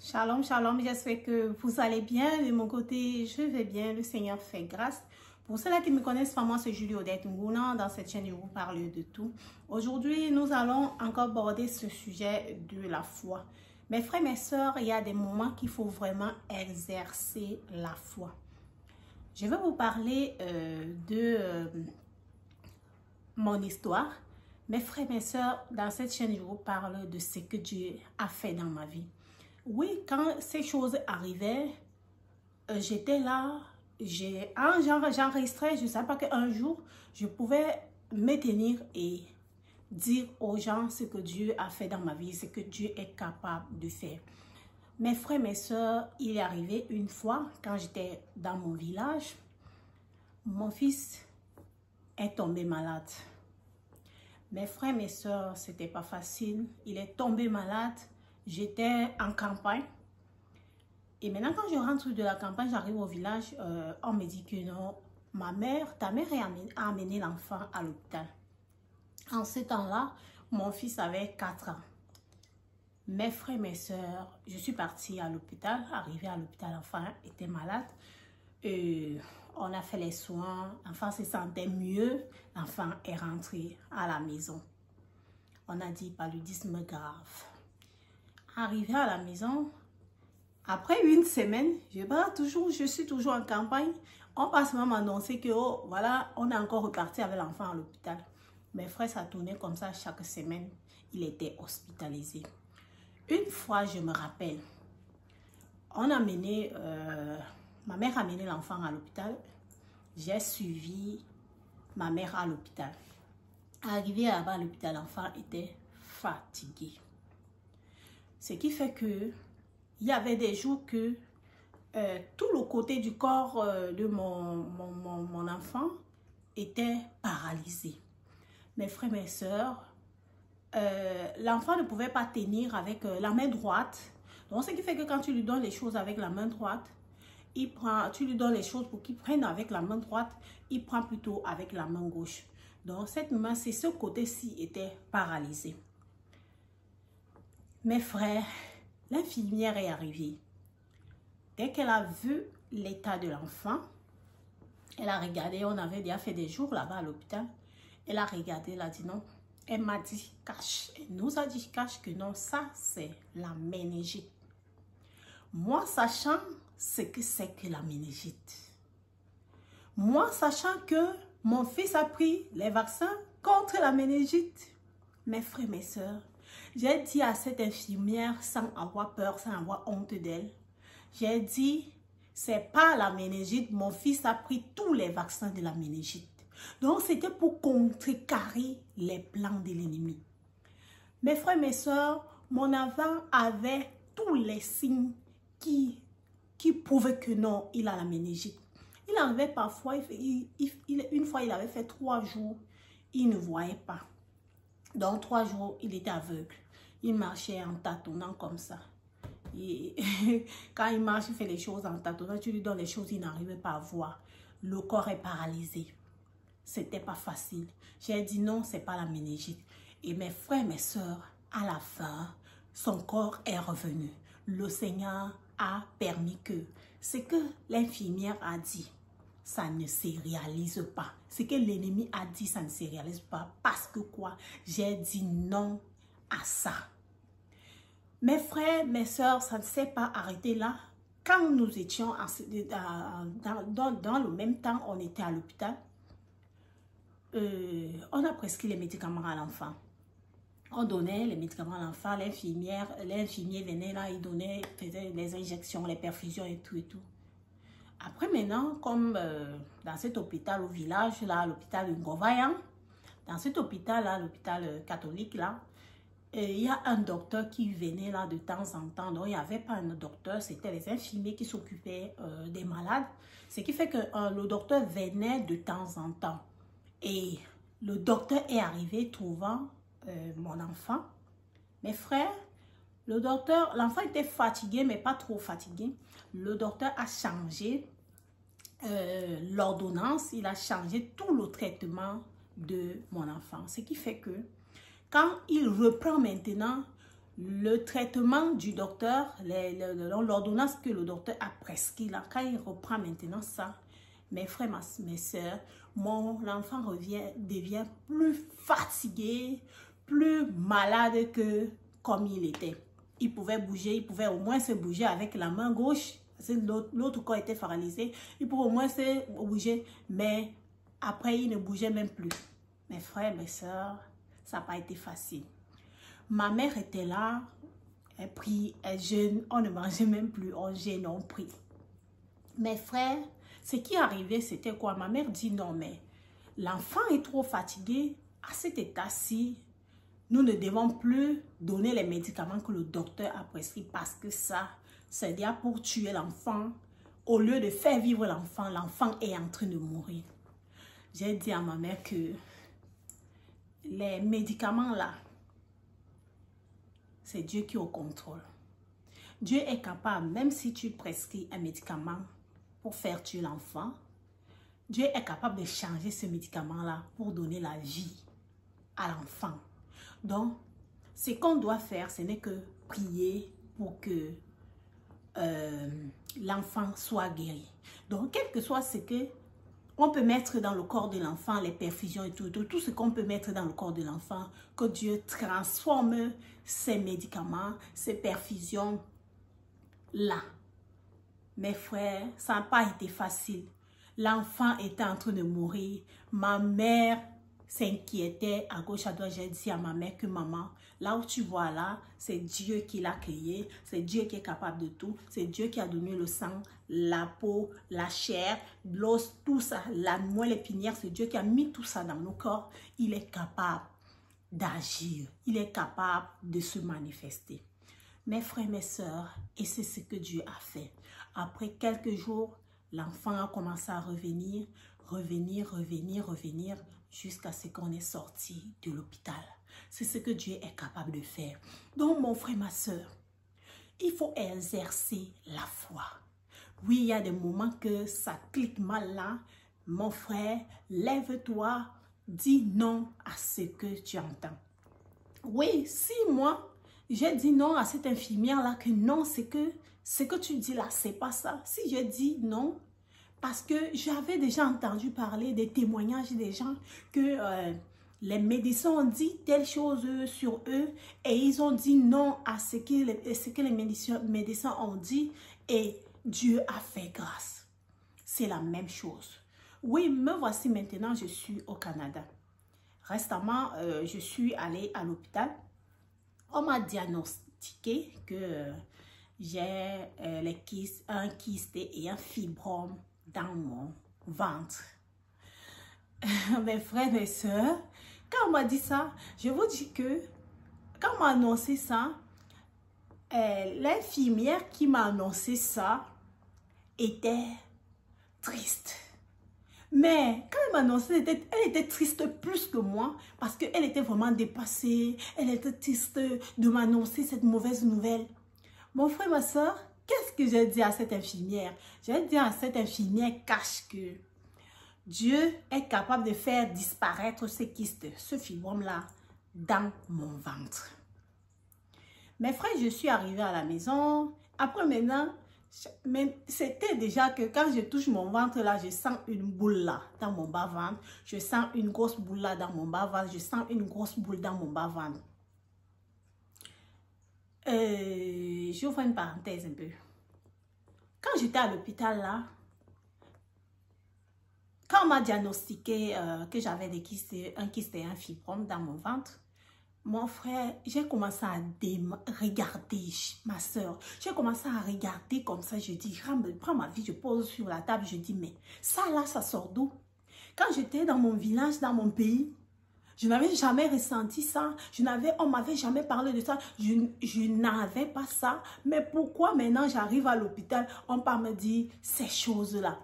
Shalom, shalom, j'espère que vous allez bien. De mon côté, je vais bien. Le Seigneur fait grâce. Pour ceux-là qui me connaissent pas, moi c'est Julie Odette Nguna. Dans cette chaîne, je vous parle de tout. Aujourd'hui, nous allons encore aborder ce sujet de la foi. Mes frères, mes sœurs, il y a des moments qu'il faut vraiment exercer la foi. Je vais vous parler de mon histoire. Mes frères, mes sœurs, dans cette chaîne, je vous parle de ce que Dieu a fait dans ma vie. Oui, quand ces choses arrivaient, j'étais là, j'enregistrais, je ne savais pas qu'un jour, je pouvais me tenir et dire aux gens ce que Dieu a fait dans ma vie, ce que Dieu est capable de faire. Mes frères, mes sœurs, il est arrivé une fois, quand j'étais dans mon village, mon fils est tombé malade. Mes frères, mes sœurs, c'était pas facile. Il est tombé malade. J'étais en campagne. Et maintenant, quand je rentre de la campagne, j'arrive au village, on me dit que non, ta mère a amené l'enfant à l'hôpital. En ce temps-là, mon fils avait 4 ans. Mes frères, mes sœurs, je suis partie à l'hôpital. Arrivée à l'hôpital, l'enfant était malade. On a fait les soins. L'enfant se sentait mieux. L'enfant est rentré à la maison. On a dit paludisme grave. Arrivé à la maison, après une semaine, je suis toujours en campagne. On passe même annoncer que oh, voilà, on est encore reparti avec l'enfant à l'hôpital. Mes frères, ça tournait comme ça chaque semaine. Il était hospitalisé. Une fois, je me rappelle, ma mère a amené l'enfant à l'hôpital. J'ai suivi ma mère à l'hôpital. Arrivé là-bas à l'hôpital, l'enfant était fatigué. Ce qui fait que il y avait des jours que tout le côté du corps de mon enfant était paralysé. Mes frères, mes sœurs, l'enfant ne pouvait pas tenir avec la main droite. Donc, ce qui fait que quand tu lui donnes les choses avec la main droite, tu lui donnes les choses pour qu'il prenne avec la main droite, il prend plutôt avec la main gauche. Donc, cette main, c'est ce côté-ci était paralysé. Mes frères, l'infirmière est arrivée. Dès qu'elle a vu l'état de l'enfant, elle a regardé, on avait déjà fait des jours là-bas à l'hôpital. Elle a regardé, elle a dit non. Elle m'a dit cache. Elle nous a dit cache que non, ça c'est la méningite. Moi, sachant ce que c'est que la méningite. Moi, sachant que mon fils a pris les vaccins contre la méningite. Mes frères, mes sœurs, j'ai dit à cette infirmière sans avoir peur, sans avoir honte d'elle. J'ai dit, c'est pas la méningite, mon fils a pris tous les vaccins de la méningite. Donc, c'était pour contrecarrer les plans de l'ennemi. Mes frères, mes sœurs, mon enfant avait tous les signes qui prouvaient que non, il a la méningite. Il arrivait parfois, une fois, il avait fait 3 jours, il ne voyait pas. Dans 3 jours, il était aveugle. Il marchait en tâtonnant comme ça. Et quand il marche, il fait les choses en tâtonnant. Tu lui donnes les choses, il n'arrivait pas à voir. Le corps est paralysé. C'était pas facile. J'ai dit non, c'est pas la méningite. Et mes frères, mes sœurs, à la fin, son corps est revenu. Le Seigneur a permis que ce que l'infirmière a dit, ça ne se réalise pas. Ce que l'ennemi a dit, ça ne se réalise pas. Parce que quoi? J'ai dit non à ça. Mes frères, mes sœurs, ça ne s'est pas arrêté là. Quand nous étions dans le même temps, on était à l'hôpital. On a prescrit les médicaments à l'enfant. On donnait les médicaments à l'enfant. L'infirmier venait là, il donnait, faisait les injections, les perfusions et tout et tout. Après maintenant, comme dans cet hôpital au village, là, l'hôpital de Ngovayan, dans cet hôpital là, l'hôpital catholique là, il y a un docteur qui venait là de temps en temps. Donc, il n'y avait pas un docteur, c'était les infirmiers qui s'occupaient des malades. Ce qui fait que le docteur venait de temps en temps. Et le docteur est arrivé trouvant mon enfant. Mes frères, l'enfant était fatigué, mais pas trop fatigué. Le docteur a changé l'ordonnance, il a changé tout le traitement de mon enfant. Ce qui fait que quand il reprend maintenant, le traitement du docteur, l'ordonnance que le docteur a prescrit, là, quand il reprend maintenant ça, mes frères, mes soeurs, mon enfant devient plus fatigué, plus malade que comme il était. Il pouvait bouger, il pouvait au moins se bouger avec la main gauche, l'autre corps était paralysé, il pouvait au moins se bouger, mais après il ne bougeait même plus. Mes frères, mes soeurs, ça n'a pas été facile. Ma mère était là, elle prie, elle jeûne, on ne mangeait même plus, on jeûne, on prie. Mes frères, ce qui arrivait, c'était quoi? Ma mère dit non, mais l'enfant est trop fatigué. À cet état-ci, nous ne devons plus donner les médicaments que le docteur a prescrits parce que ça, c'est déjà pour tuer l'enfant. Au lieu de faire vivre l'enfant, l'enfant est en train de mourir. J'ai dit à ma mère que les médicaments là, c'est Dieu qui est au contrôle. Dieu est capable, même si tu prescris un médicament pour faire tuer l'enfant, Dieu est capable de changer ce médicament-là pour donner la vie à l'enfant. Donc, ce qu'on doit faire, ce n'est que prier pour que l'enfant soit guéri. Donc, quel que soit ce que on peut mettre dans le corps de l'enfant, les perfusions et tout ce qu'on peut mettre dans le corps de l'enfant, que Dieu transforme ces médicaments, ces perfusions là. Mes frères, ça n'a pas été facile. L'enfant était en train de mourir. Ma mère s'inquiétait à gauche, à droite. J'ai dit à ma mère que maman, là où tu vois là, c'est Dieu qui l'a créé. C'est Dieu qui est capable de tout. C'est Dieu qui a donné le sang, la peau, la chair, l'os, tout ça, la moelle épinière. C'est Dieu qui a mis tout ça dans nos corps. Il est capable d'agir. Il est capable de se manifester. Mes frères, mes sœurs, et c'est ce que Dieu a fait. Après quelques jours, l'enfant a commencé à revenir, jusqu'à ce qu'on est sorti de l'hôpital. C'est ce que Dieu est capable de faire. Donc, mon frère, ma sœur, il faut exercer la foi. Oui, il y a des moments que ça clique mal là. Mon frère, lève-toi, dis non à ce que tu entends. Oui, si moi, j'ai dit non à cette infirmière là, que non, c'est que ce que tu dis là, c'est pas ça. Si je dis non, parce que j'avais déjà entendu parler des témoignages des gens que les médecins ont dit telle chose sur eux et ils ont dit non à ce que les médecins ont dit et Dieu a fait grâce. C'est la même chose. Oui, me voici maintenant, je suis au Canada. Récemment, je suis allée à l'hôpital. On m'a diagnostiqué que j'ai un kyste et un fibrome dans mon ventre. Mes frères, mes soeurs, quand on m'a dit ça, je vous dis que quand on m'a annoncé ça, l'infirmière qui m'a annoncé ça était triste. Mais quand elle m'a annoncé, elle était triste plus que moi parce qu'elle était vraiment dépassée. Elle était triste de m'annoncer cette mauvaise nouvelle. Mon frère, ma soeur, qu'est-ce que j'ai dit à cette infirmière? J'ai dit à cette infirmière cache que Dieu est capable de faire disparaître ce kyste, ce fibrome-là, dans mon ventre. Mes frères, je suis arrivée à la maison. Après maintenant, c'était déjà que quand je touche mon ventre là, je sens une boule là dans mon bas-ventre. Je sens une grosse boule là dans mon bas-ventre. Je sens une grosse boule dans mon bas-ventre. J'ouvre une parenthèse un peu. Quand j'étais à l'hôpital là, quand on m'a diagnostiqué que j'avais un kyste et un fibrome dans mon ventre, mon frère, j'ai commencé à regarder ma soeur. J'ai commencé à regarder comme ça. Je dis, prends ma vie, je pose sur la table. Je dis, mais ça là, ça sort d'où? Quand j'étais dans mon village, dans mon pays, je n'avais jamais ressenti ça. On m'avait jamais parlé de ça. Je n'avais pas ça. Mais pourquoi maintenant j'arrive à l'hôpital, on part me dire ces choses-là?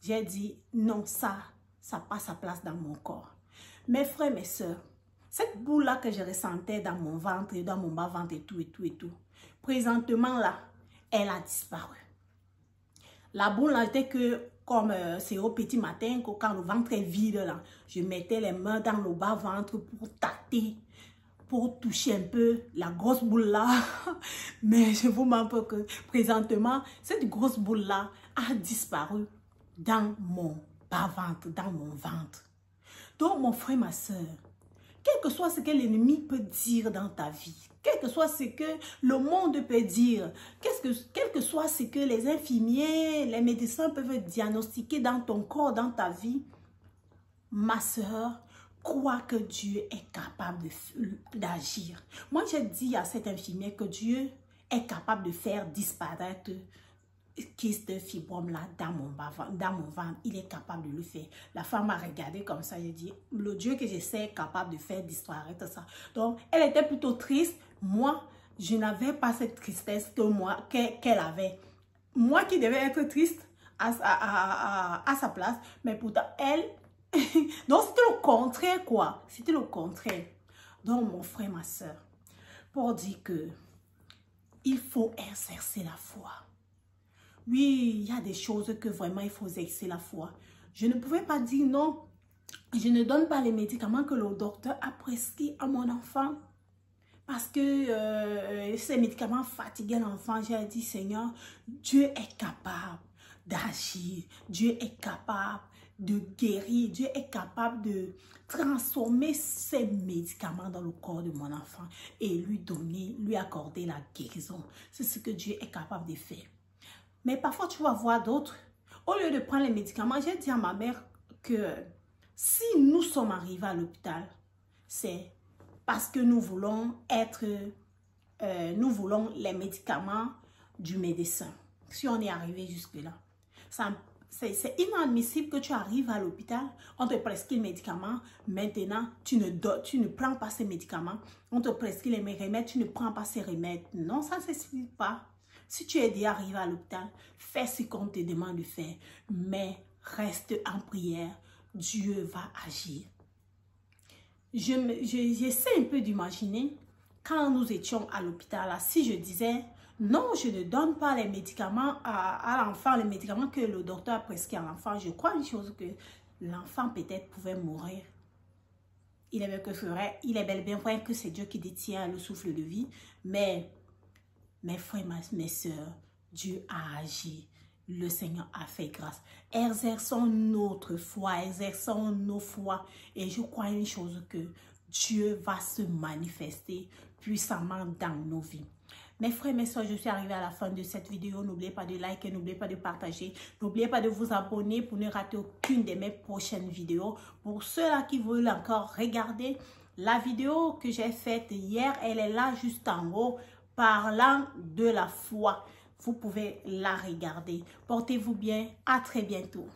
J'ai dit, non, ça n'a pas sa place dans mon corps. Mes frères, mes soeurs, cette boule-là que je ressentais dans mon ventre, dans mon bas-ventre et tout, présentement là, elle a disparu. La boule là était que, comme c'est au petit matin, quand le ventre est vide là, je mettais les mains dans le bas-ventre pour tâter. pour toucher un peu la grosse boule là. Mais je vous mens pas que présentement, cette grosse boule là a disparu dans mon bas-ventre, dans mon ventre. Donc, mon frère, ma soeur, quel que soit ce que l'ennemi peut dire dans ta vie, quel que soit ce que le monde peut dire, quel que soit ce que les infirmiers, les médecins peuvent diagnostiquer dans ton corps, dans ta vie, ma soeur, crois que Dieu est capable d'agir. Moi, j'ai dit à cet infirmier que Dieu est capable de faire disparaître kyste fibrome là dans mon ventre. Il est capable de le faire. La femme m'a regardé comme ça. J'ai dit, le Dieu que je sais est capable de faire disparaître ça. Donc, elle était plutôt triste. Moi, je n'avais pas cette tristesse que moi qu'elle avait. Moi qui devais être triste à sa place. Mais pourtant, elle... Donc, c'était le contraire, quoi. C'était le contraire. Donc, mon frère, ma soeur, pour dire que il faut exercer la foi. Oui, il y a des choses que vraiment il faut exercer la foi. Je ne pouvais pas dire non. Je ne donne pas les médicaments que le docteur a prescrits à mon enfant. Parce que ces médicaments fatiguaient l'enfant. J'ai dit, Seigneur, Dieu est capable d'agir. Dieu est capable de guérir. Dieu est capable de transformer ces médicaments dans le corps de mon enfant et lui accorder la guérison. C'est ce que Dieu est capable de faire. Mais parfois, tu vas voir d'autres. Au lieu de prendre les médicaments, j'ai dit à ma mère que si nous sommes arrivés à l'hôpital, c'est parce que nous voulons les médicaments du médecin. Si on est arrivé jusque-là, c'est inadmissible que tu arrives à l'hôpital, on te prescrit les médicaments, maintenant tu ne prends pas ces médicaments, on te prescrit les remèdes, tu ne prends pas ces remèdes. Non, ça ne s'explique pas. Si tu es déjà arrivé à l'hôpital, fais ce qu'on te demande de faire, mais reste en prière, Dieu va agir. J'essaie un peu d'imaginer quand nous étions à l'hôpital, si je disais non, je ne donne pas les médicaments à l'enfant, les médicaments que le docteur a prescrit à l'enfant, je crois une chose que l'enfant peut-être pouvait mourir. Il est bel et bien vrai que c'est Dieu qui détient le souffle de vie, mais mes frères, mes soeurs, Dieu a agi. Le Seigneur a fait grâce. Exerçons notre foi, exerçons nos foi. Et je crois une chose que Dieu va se manifester puissamment dans nos vies. Mes frères, mes soeurs, je suis arrivée à la fin de cette vidéo. N'oubliez pas de liker, n'oubliez pas de partager. N'oubliez pas de vous abonner pour ne rater aucune de mes prochaines vidéos. Pour ceux-là qui veulent encore regarder la vidéo que j'ai faite hier, elle est là juste en haut. Parlant de la foi, vous pouvez la regarder. Portez-vous bien, à très bientôt.